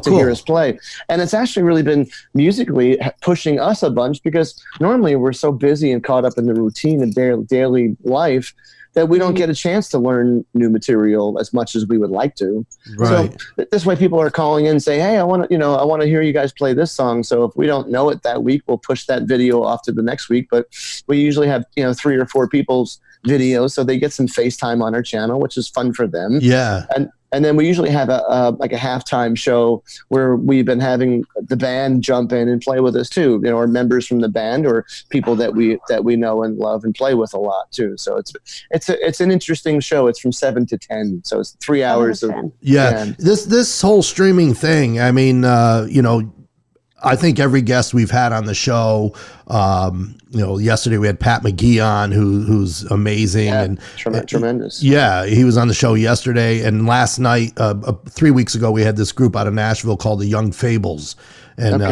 to hear us play. And it's actually really been musically pushing us a bunch, because normally we're so busy and caught up in the routine of daily life that we don't get a chance to learn new material as much as we would like to. Right. So this way people are calling in and say, hey, I want to hear you guys play this song. So if we don't know it that week, we'll push that video off to the next week. But we usually have, 3 or 4 people's videos, so they get some FaceTime on our channel, which is fun for them. Yeah. And then we usually have a halftime show where we've been having the band jump in and play with us too, or members from the band or people that we know and love and play with a lot too. So it's an interesting show. It's from 7 to 10, so it's 3 hours of This whole streaming thing. I mean, I think every guest we've had on the show, yesterday we had Pat McGee on, who's amazing and tremendous. Yeah, he was on the show yesterday, and last night, 3 weeks ago, we had this group out of Nashville called the Young Fables, and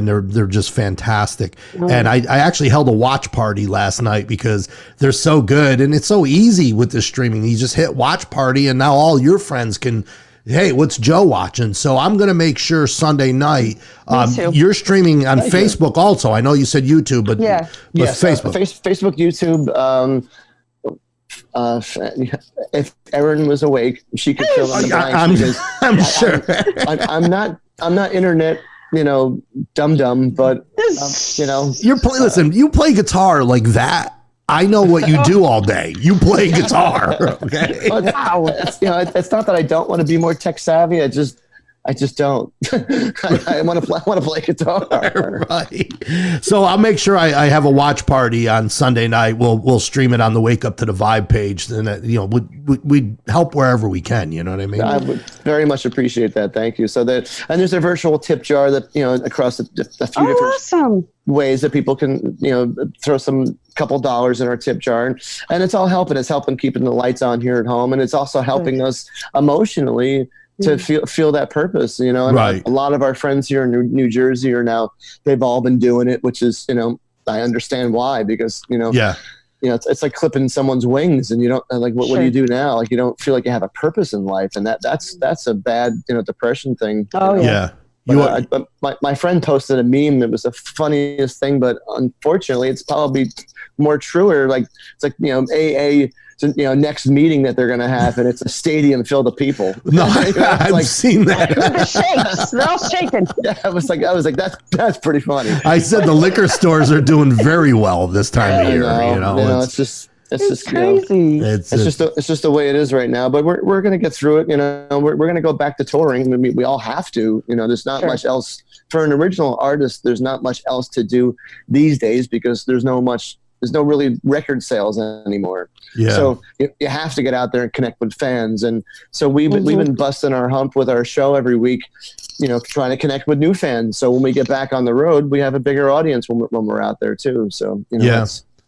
they're just fantastic. And I actually held a watch party last night because they're so good, and it's so easy with this streaming. You just hit watch party, and now all your friends can. Hey, what's Joe watching? So I'm going to make sure Sunday night you're streaming on Facebook also. I know you said YouTube, but Facebook. Facebook, YouTube. If Erin was awake, she could fill in the blanks. I'm sure. I'm not internet, dumb, but Listen, you play guitar like that. I know what you do all day. You play guitar. Okay. It's not that I don't want to be more tech savvy. I just don't. I want to play guitar. Right. So I'll make sure I have a watch party on Sunday night. We'll stream it on the Wake Up to the Vibe page, and we help wherever we can. You know what I mean? I would very much appreciate that. Thank you. So there's a virtual tip jar that across a few different ways that people can throw some couple dollars in our tip jar, and it's all helping. It's helping keeping the lights on here at home, and it's also helping us emotionally to feel that purpose, and right. A lot of our friends here in New Jersey they've all been doing it, which is, I understand why, because, it's like clipping someone's wings, and you don't what do you do now? Like, you don't feel like you have a purpose in life. And that's a bad, depression thing. Oh, yeah. But my friend posted a meme. It was the funniest thing, but unfortunately, it's probably more truer. Like it's like AA. Next meeting that they're going to have, and it's a stadium filled of people. No, I've seen that. The shakes, they're all shaking. Yeah, I was like, that's pretty funny. I said the liquor stores are doing very well this time of year. It's just crazy. It's just the way it is right now. But we're going to get through it. We're going to go back to touring. I mean, we all have to. There's not much else for an original artist. There's not much else to do these days because there's no really record sales anymore. Yeah. So you have to get out there and connect with fans. And so we've been busting our hump with our show every week, trying to connect with new fans. So when we get back on the road, we have a bigger audience when we're out there too. So,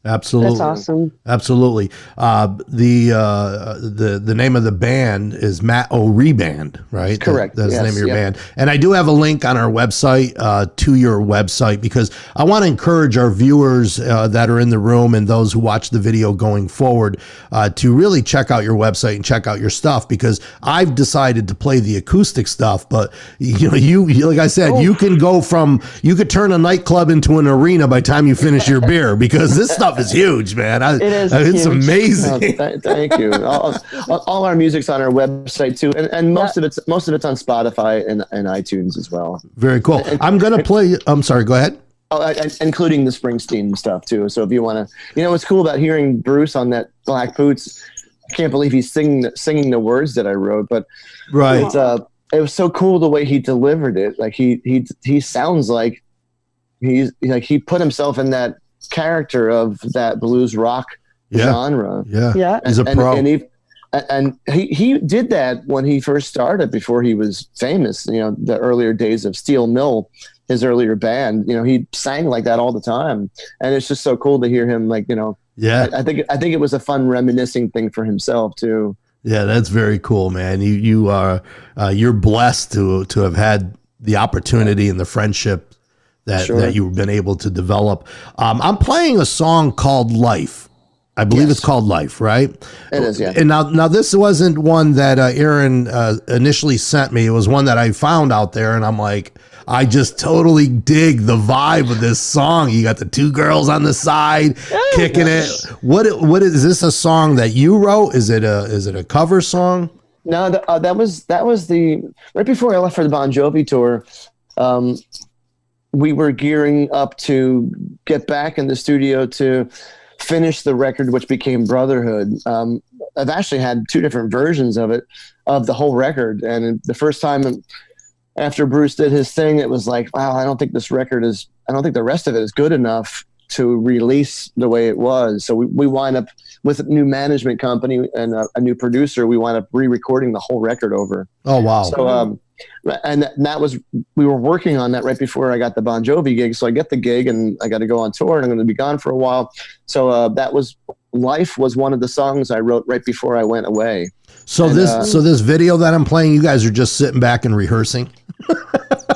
absolutely. That's awesome. Absolutely. The name of the band is Matt O'Ree Band, right? Correct. That's the name of your band. And I do have a link on our website to your website because I want to encourage our viewers that are in the room and those who watch the video going forward to really check out your website and check out your stuff because I've decided to play the acoustic stuff. But you like I said, you could turn a nightclub into an arena by the time you finish your beer because this stuff is huge, man. It's huge. Amazing. Thank you. All our music's on our website too, and most of it's on Spotify and iTunes as well. Very cool. I'm gonna play. I'm sorry. Go ahead. Including the Springsteen stuff too. So if you want to, what's cool about hearing Bruce on that Black Boots, I can't believe he's singing the words that I wrote, but right. It was so cool the way he delivered it. Like he sounds like he put himself in that character of that blues rock genre. Yeah. He's a pro. And he did that when he first started before he was famous, the earlier days of Steel Mill, his earlier band, he sang like that all the time. And it's just so cool to hear him I think it was a fun reminiscing thing for himself too. Yeah, that's very cool, man. You're blessed to have had the opportunity and the friendship that you've been able to develop. I'm playing a song called Life. I believe it's called Life, right? It is, yeah. And now this wasn't one that Aaron initially sent me. It was one that I found out there, and I'm like, I just totally dig the vibe of this song. You got the two girls on the side kicking it. What is this a song that you wrote? Is it a cover song? No, that was the right before I left for the Bon Jovi tour. We were gearing up to get back in the studio to finish the record, which became Brotherhood. I've actually had two different versions of the whole record. And the first time after Bruce did his thing, it was like, wow, I don't think the rest of it is good enough to release the way it was. So we wind up with a new management company and a new producer. We wind up re-recording the whole record over. Oh, wow. So, and that was, we were working on that right before I got the Bon Jovi gig. So I get the gig and I got to go on tour and I'm going to be gone for a while. So Life was one of the songs I wrote right before I went away. So this video that I'm playing, you guys are just sitting back and rehearsing?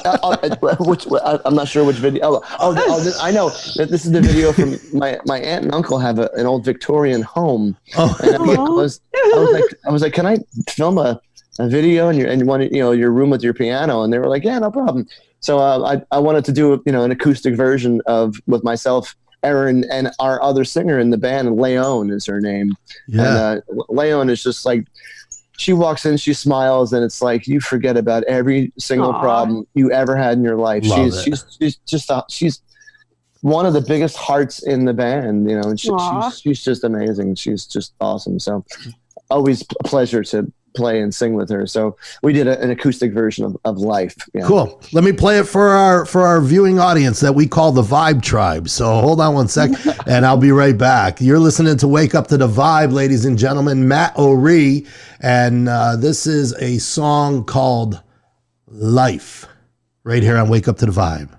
I'm not sure which video. I know that this is the video from my aunt and uncle have an old Victorian home. Oh. And I was like, can I film a video in your room with your piano? And they were like, yeah, no problem. So I wanted to do an acoustic version with myself, Erin, and our other singer in the band, Leon is her name. Yeah. And Leon is just like, she walks in, she smiles, and it's like you forget about every single problem you ever had in your life. She's one of the biggest hearts in the band, and she's just amazing. She's just awesome. So always a pleasure to play and sing with her. So we did an acoustic version of Life. Yeah. Cool. Let me play it for our viewing audience that we call the Vibe Tribe. So hold on one sec and I'll be right back. You're listening to Wake Up to the Vibe, ladies and gentlemen, Matt O'Ree. And this is a song called Life right here on Wake Up to the Vibe.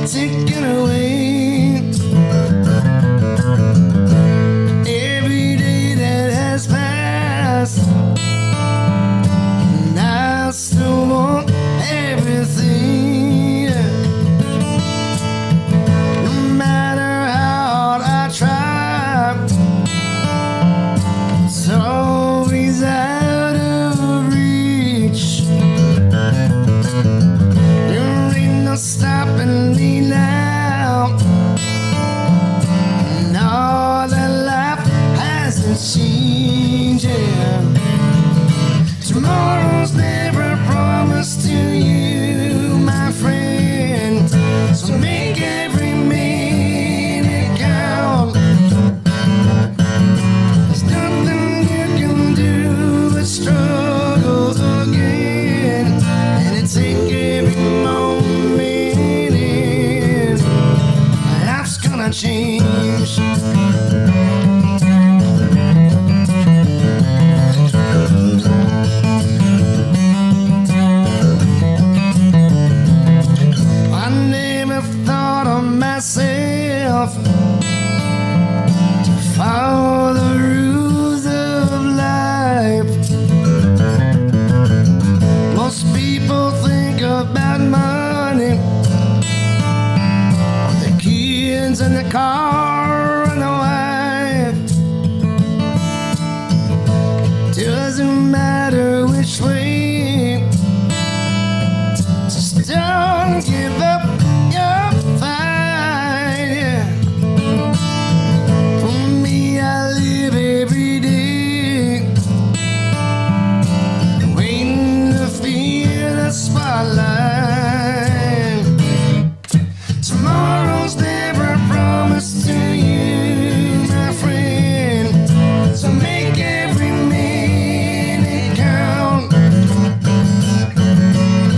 Ticking away. Every day people think about money, the kids and the car and the wife. Doesn't matter which way, just don't give up your fight. Yeah. For me, I live every day waiting to feel the spotlight. Tomorrow's never promised to you, my friend, so make every minute count.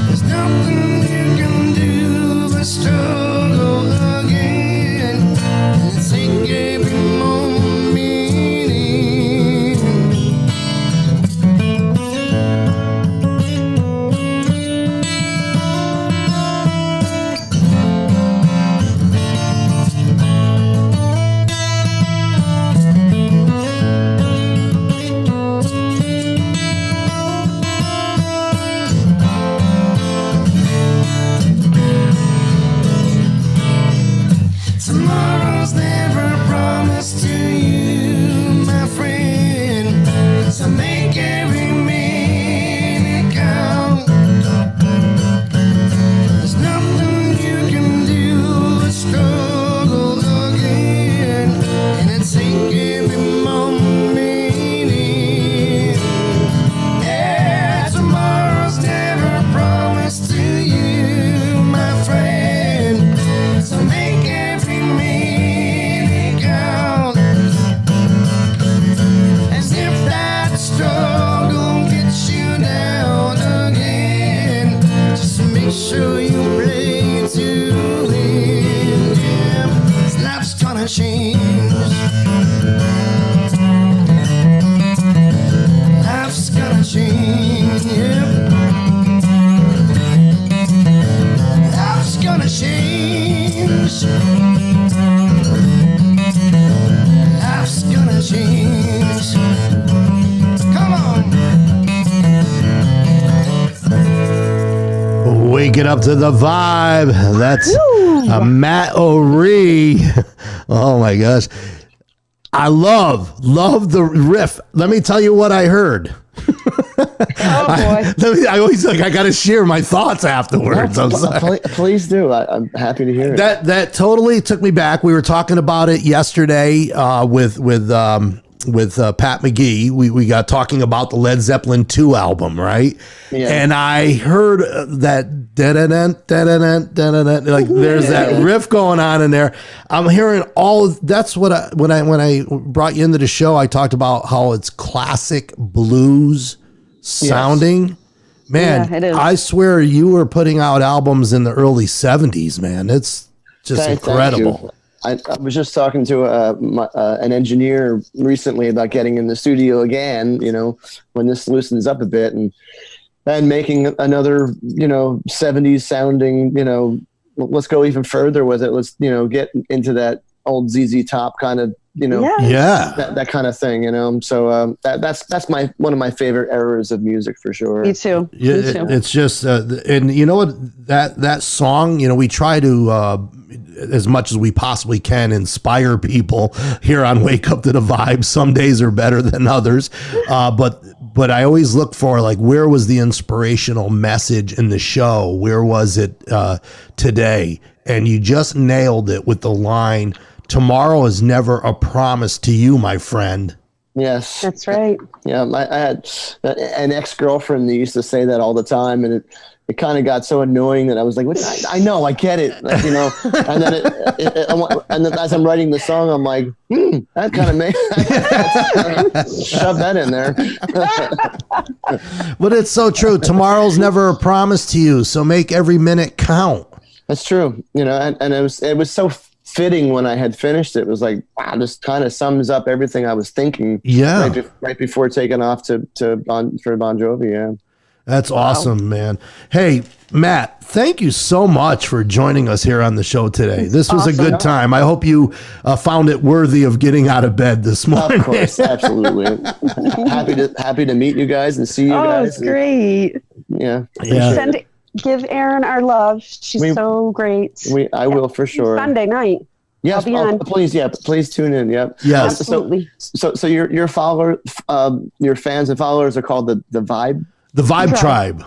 There's nothing you can do but struggle again and take every moment meaning. Tomorrow's never promised to you, my friend, so make every minute count. There's nothing you can do but struggle again and take every moment meaning. Yeah, tomorrow's never promised to you, my friend, so make every minute count. As if that struggle gets you down again, just make sure you play to win. Yeah, 'cause life's gonna change. Life's gonna change. Yeah. Life's gonna change. Life's gonna change. Come on. Waking up to the vibe. That's Matt O'Ree. Oh my gosh. I love the riff. Let me tell you what I heard. Oh boy. I always like I got to share my thoughts afterwards. I'm sorry. Please do. I'm happy to hear it. That totally took me back. We were talking about it yesterday with Pat McGee. We got talking about the Led Zeppelin 2 album, right? Yeah. And I heard that like there's that riff going on in there. I'm hearing that's what when I brought you into the show, I talked about how it's classic blues sounding. Man, Yeah, it is. I swear you were putting out albums in the early 70s, man. It's just Thank incredible. you. I was just talking to an engineer recently about getting in the studio again, when this loosens up a bit and making another, 70s sounding, let's go even further with it. Let's, get into that old ZZ Top kind of, Yeah. that kind of thing, So that's one of my favorite eras of music for sure. Me too. Yeah, Me too. it's just, and you know what, that song, we try to, as much as we possibly can, inspire people here on Wake Up to the Vibe. Some days are better than others. But I always look for like, where was the inspirational message in the show? Where was it today? And you just nailed it with the line, tomorrow is never a promise to you, my friend. Yes. That's right. Yeah. I had an ex-girlfriend that used to say that all the time, and it kind of got so annoying that I was like, "What? I know, I get it," And then and then as I'm writing the song, I'm like, that kind of makes shove that in there. But it's so true. Tomorrow's never a promise to you, so make every minute count. That's true. And it was so fitting when I had finished it. It was like, wow, this kind of sums up everything I was thinking. Yeah. Right before taking off for Bon Jovi. Yeah. That's awesome, man. Hey, Matt, thank you so much for joining us here on the show today. This was a good time. I hope you found it worthy of getting out of bed this morning. Of course, absolutely. happy to meet you guys and see you guys. Oh, it's great. Yeah. Give Erin our love. She's so great. I will for sure. Sunday night. Yes, please tune in. Yep. Yes. Absolutely. So your your fans and followers are called the Vibe. The Vibe Tribe.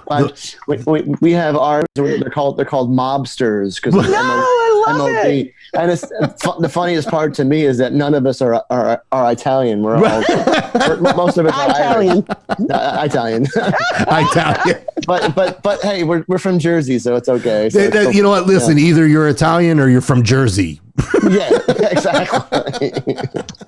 We have ours. They're called mobsters because I love it. And the funniest part to me is that none of us are Italian. We're all most of us are Italian. Italian. Italian. But hey, we're from Jersey, so it's okay. So you know what? Listen, either you're Italian or you're from Jersey. Yeah, exactly.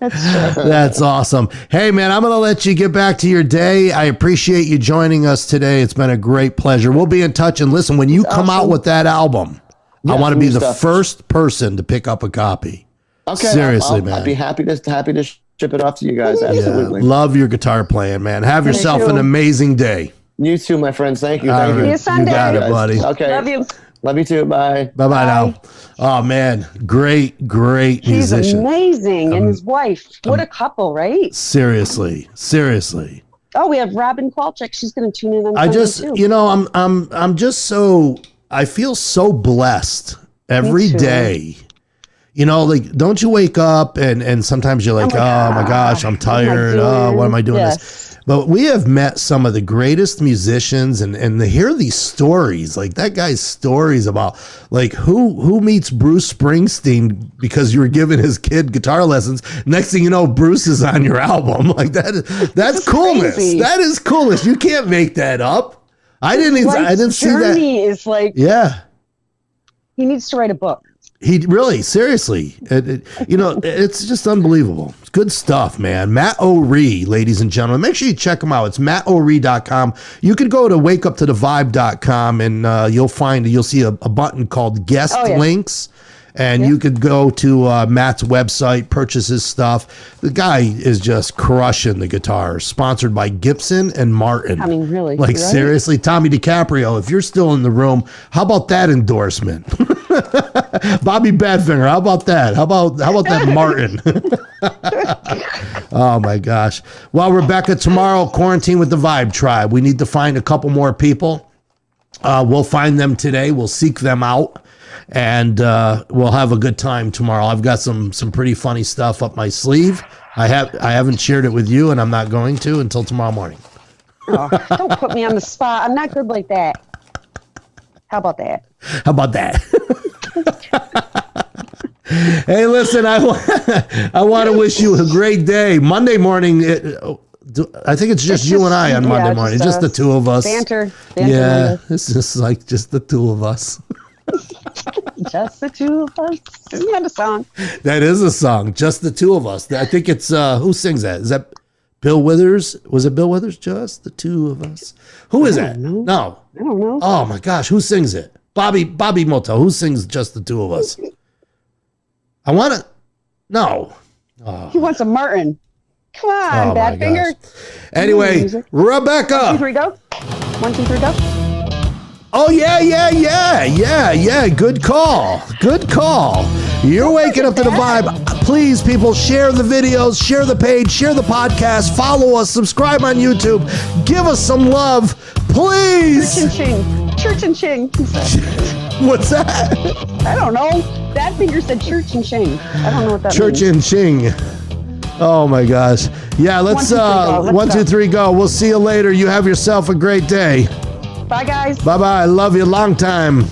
That's awesome. Hey, man, I'm going to let you get back to your day. I appreciate you joining us today. It's been a great pleasure. We'll be in touch. And listen, when you come out with that album, I want to be the first person to pick up a copy. Okay, seriously, man. I'd be happy to ship it off to you guys. Absolutely. Yeah, love your guitar playing, man. Have yourself an amazing day. You too, my friends. Thank you. Thank you. Sunday. You got it, buddy. Okay. Love you. Love you too. Bye. Bye-bye now. Oh, man. Great musician. He's amazing. And his wife. What a couple, right? Seriously. Oh, we have Robin Kowalczyk. She's going to tune in on Sunday too. I'm just so, I feel so blessed every day. You know, like, don't you wake up and sometimes you're like, oh my gosh, I'm tired. What am I doing this? But we have met some of the greatest musicians and to hear these stories, like that guy's stories about like who meets Bruce Springsteen because you were giving his kid guitar lessons. Next thing you know, Bruce is on your album. Like that's coolness. Crazy. That is coolness. You can't make that up. I didn't see that. Journey is like, he needs to write a book. He really, seriously, it's just unbelievable. It's good stuff, man. Matt O'Ree, ladies and gentlemen. Make sure you check him out. It's mattoree.com. You could go to wakeuptothevibe.com and you'll see a button called guest links. And you could go to Matt's website, purchase his stuff. The guy is just crushing the guitar. Sponsored by Gibson and Martin. I mean, really? Like, seriously, Tommy DiCaprio, if you're still in the room, how about that endorsement? Bobby Badfinger, how about that? How about that Martin? Oh, my gosh. Well, Rebecca, tomorrow, Quarantine with the Vibe Tribe. We need to find a couple more people. We'll find them today. We'll seek them out. And we'll have a good time tomorrow. I've got some pretty funny stuff up my sleeve. I haven't shared it with you, and I'm not going to until tomorrow morning. Oh, don't put me on the spot. I'm not good like that. How about that? Hey, listen, I want to wish you a great day. Monday morning, I think it's just you and I on Monday morning. Just the two of us. Banter. Yeah, it's just like just the two of us. Just the two of us. Isn't that a song? That is a song. Just the two of us. I think it's who sings that? Is that Bill Withers? Was it Bill Withers? Just the two of us. Who is that? No. I don't know. Oh my gosh, who sings it? Bobby Moto. Who sings Just the Two of Us? I want to. No. Oh. He wants a Martin. Come on, Badfinger. Anyway, Rebecca. 1, 2, 3, go. 1, 2, 3, go. Oh, yeah. Good call. You're waking up to the vibe. Please, people, share the videos, share the page, share the podcast, follow us, subscribe on YouTube. Give us some love, please. Church and Ching. What's that? I don't know. Badfinger said church and Ching. I don't know what that means. Church and Ching. Oh, my gosh. Yeah, let's 1, 2, 3, go. We'll see you later. You have yourself a great day. Bye, guys. Bye-bye. Love you. Long time.